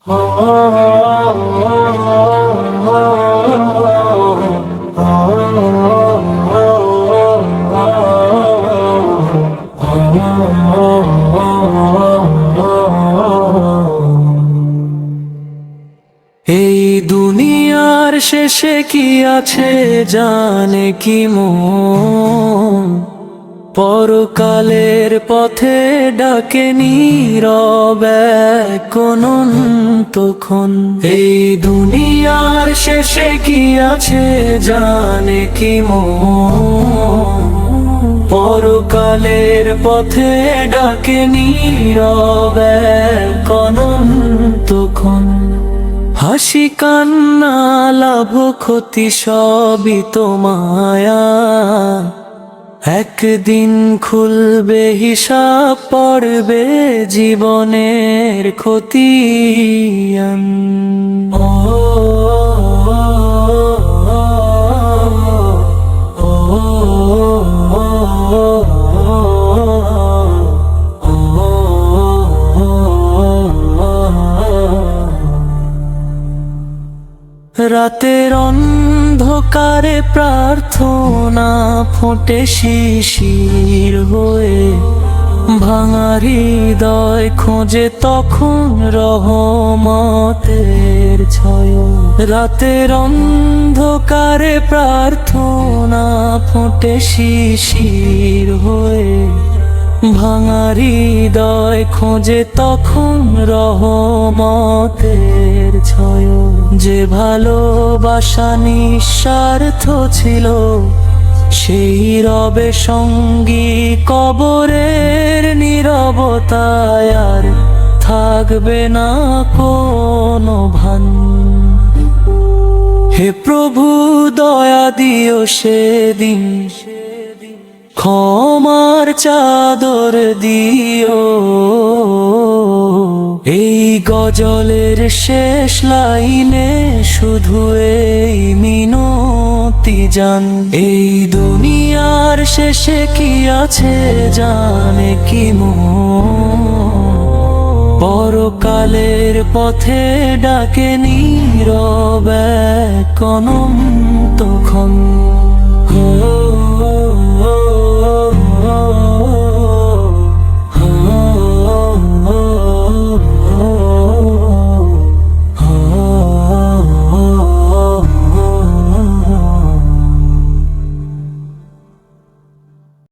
এই দুনিয়ার শেষে কি আছে জানে কি মন, পরকালের পথে ডাকে নীরবে তখন। এই দুনিয়ার শেষে কি আছে জানে কি মন, পরকালের পথে ডাকে নীরবে তখন। হাসি কান্না লাভ ক্ষতি সবই তো মায়া, একদিন খুলবে হিসাব, পড়বে জীবনের খতিয়ান। রাতের অন্ধকারে প্রার্থনা ফোটে শিশির হয়ে, ভাঙা হৃদয় খোঁজে তখন রহমতের ছয়। রাতের অন্ধকারে প্রার্থনা ফোটে শিশির হয়ে, ভাঙা হৃদয় খোঁজে তখন রহমতের ছয়। যে ভালোবাসা নিঃস্বার্থ ছিল, সেই রবে সঙ্গী কবরের নীরবতায়, আর থাকবে না কোনো ভান। হে প্রভু দয়া দিও সেদিন, ক্ষমার চাদর দিও। এই গজলের শেষ লাইনে শুধু এই মিনতি জান, এই দুনিয়ার শেষে কি আছে জানে কি মন, পরকালের পথে ডাকে নীরবে তখন।